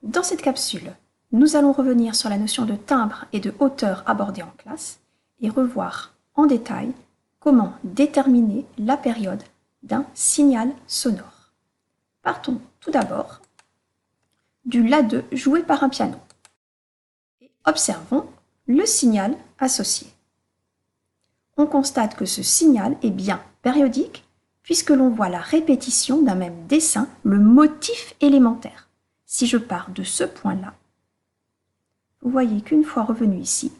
Dans cette capsule, nous allons revenir sur la notion de timbre et de hauteur abordée en classe et revoir en détail comment déterminer la période d'un signal sonore. Partons tout d'abord du La2 joué par un piano et observons le signal associé. On constate que ce signal est bien périodique puisque l'on voit la répétition d'un même dessin, le motif élémentaire. Si je pars de ce point-là, vous voyez qu'une fois revenu ici,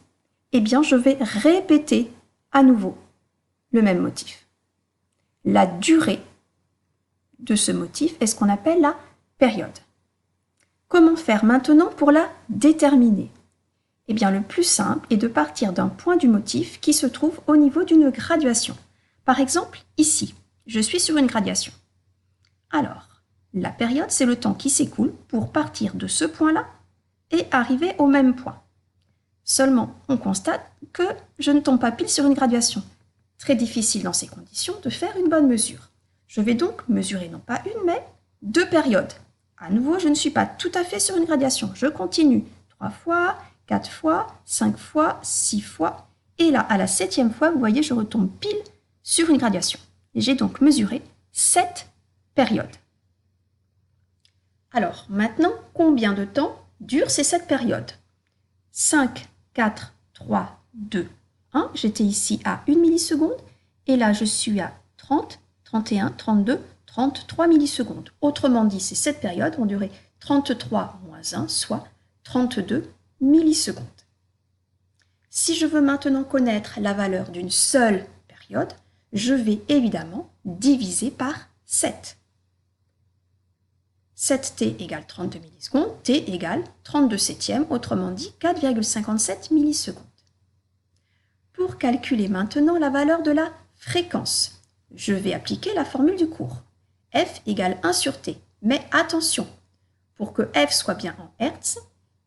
eh bien je vais répéter à nouveau le même motif. La durée de ce motif est ce qu'on appelle la période. Comment faire maintenant pour la déterminer? Eh bien le plus simple est de partir d'un point du motif qui se trouve au niveau d'une graduation. Par exemple, ici, je suis sur une graduation. Alors, la période, c'est le temps qui s'écoule pour partir de ce point-là et arriver au même point. Seulement, on constate que je ne tombe pas pile sur une graduation. Très difficile dans ces conditions de faire une bonne mesure. Je vais donc mesurer non pas une, mais 2 périodes. À nouveau, je ne suis pas tout à fait sur une graduation. Je continue 3 fois, 4 fois, 5 fois, 6 fois. Et là, à la 7e fois, vous voyez, je retombe pile sur une graduation. J'ai donc mesuré 7 périodes. Alors, maintenant, combien de temps durent ces 7 périodes? 5, 4, 3, 2, 1. J'étais ici à 1 milliseconde et là, je suis à 30, 31, 32, 33 millisecondes. Autrement dit, ces 7 périodes vont durer 33 moins 1, soit 32 millisecondes. Si je veux maintenant connaître la valeur d'une seule période, je vais évidemment diviser par 7. 7t égale 32 millisecondes, t égale 32 septièmes, autrement dit 4,57 millisecondes. Pour calculer maintenant la valeur de la fréquence, je vais appliquer la formule du cours. F égale 1 sur t. Mais attention, pour que f soit bien en hertz,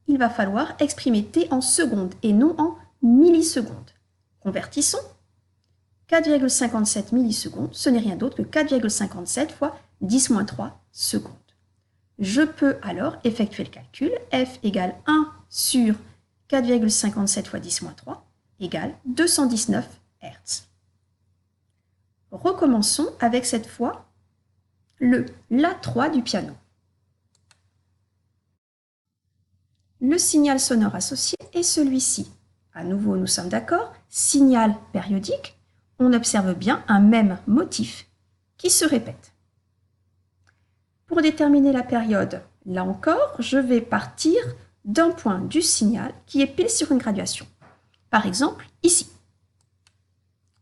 il va falloir exprimer t en secondes et non en millisecondes. Convertissons. 4,57 millisecondes, ce n'est rien d'autre que 4,57 fois 10-3 secondes. Je peux alors effectuer le calcul. F égale 1 sur 4,57 fois 10-3 égale 219 Hz. Recommençons avec cette fois le La3 du piano. Le signal sonore associé est celui-ci. À nouveau, nous sommes d'accord, signal périodique. On observe bien un même motif qui se répète. Pour déterminer la période, là encore, je vais partir d'un point du signal qui est pile sur une graduation. Par exemple, ici.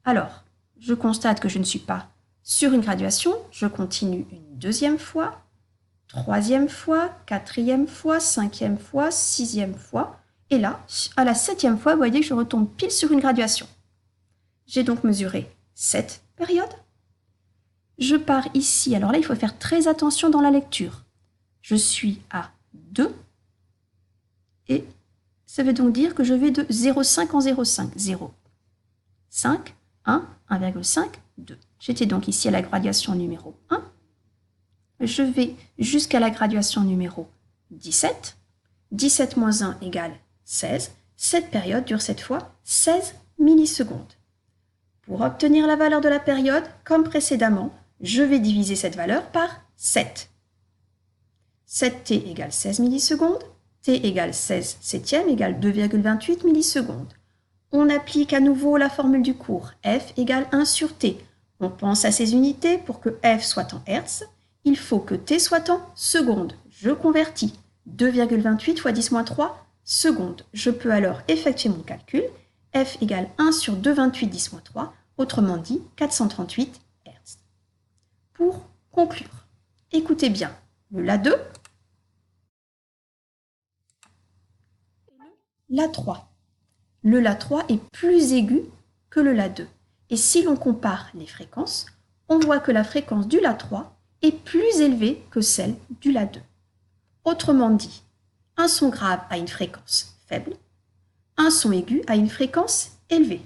Alors, je constate que je ne suis pas sur une graduation, je continue une 2e fois, 3e fois, 4e fois, 5e fois, 6e fois, et là, à la 7e fois, vous voyez que je retombe pile sur une graduation. J'ai donc mesuré 7 périodes. Je pars ici, alors là, il faut faire très attention dans la lecture. Je suis à 2, et ça veut donc dire que je vais de 0,5 en 0,5. 0, 5, 1, 1,5, 2. J'étais donc ici à la graduation numéro 1. Je vais jusqu'à la graduation numéro 17. 17 moins 1 égale 16. Cette période dure cette fois 16 millisecondes. Pour obtenir la valeur de la période, comme précédemment, je vais diviser cette valeur par 7. 7t égale 16 millisecondes, t égale 16 septièmes égale 2,28 millisecondes. On applique à nouveau la formule du cours, f égale 1 sur t. On pense à ces unités, pour que f soit en hertz, il faut que t soit en secondes. Je convertis 2,28 fois 10-3 secondes. Je peux alors effectuer mon calcul, f égale 1 sur 2,28 10-3, autrement dit 438 Hz. Pour conclure, écoutez bien le La2, La3. Le La3 est plus aigu que le La2. Et si l'on compare les fréquences, on voit que la fréquence du La3 est plus élevée que celle du La2. Autrement dit, un son grave a une fréquence faible, un son aigu a une fréquence élevée.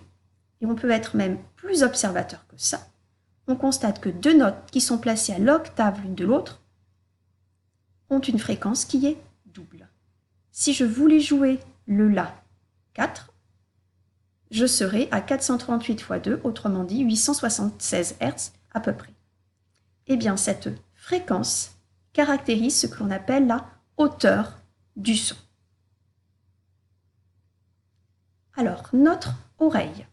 Et on peut être même plus observateur que ça. On constate que 2 notes qui sont placées à l'octave l'une de l'autre ont une fréquence qui est double. Si je voulais jouer le La 4, je serais à 438 fois 2, autrement dit 876 Hz à peu près. Eh bien, cette fréquence caractérise ce que l'on appelle la hauteur du son. Alors, notre oreille,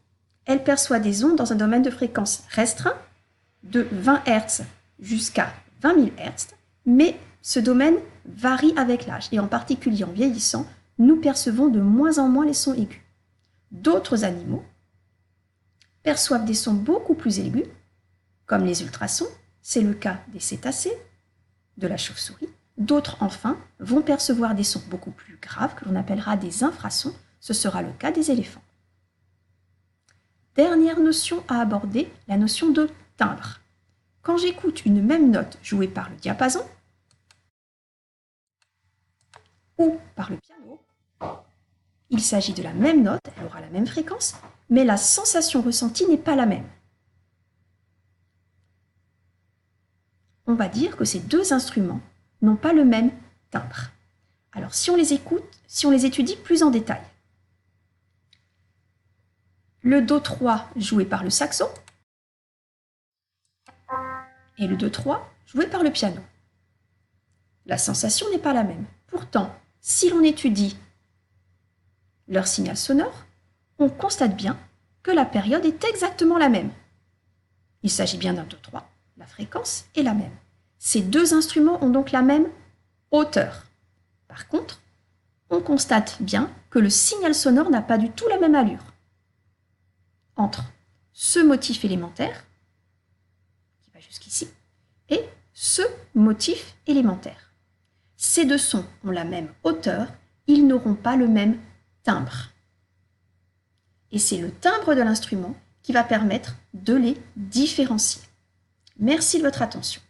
elle perçoit des ondes dans un domaine de fréquence restreint, de 20 Hz jusqu'à 20 000 Hz, mais ce domaine varie avec l'âge, et en particulier en vieillissant, nous percevons de moins en moins les sons aigus. D'autres animaux perçoivent des sons beaucoup plus aigus, comme les ultrasons, c'est le cas des cétacés, de la chauve-souris. D'autres, enfin, vont percevoir des sons beaucoup plus graves, que l'on appellera des infrasons, ce sera le cas des éléphants. Dernière notion à aborder, la notion de timbre. Quand j'écoute une même note jouée par le diapason ou par le piano, il s'agit de la même note, elle aura la même fréquence, mais la sensation ressentie n'est pas la même. On va dire que ces deux instruments n'ont pas le même timbre. Alors si on les écoute, si on les étudie plus en détail, le Do3 joué par le saxo et le Do3 joué par le piano. La sensation n'est pas la même. Pourtant, si l'on étudie leur signal sonore, on constate bien que la période est exactement la même. Il s'agit bien d'un Do3, la fréquence est la même. Ces deux instruments ont donc la même hauteur. Par contre, on constate bien que le signal sonore n'a pas du tout la même allure entre ce motif élémentaire, qui va jusqu'ici, et ce motif élémentaire. Ces deux sons ont la même hauteur, ils n'auront pas le même timbre. Et c'est le timbre de l'instrument qui va permettre de les différencier. Merci de votre attention.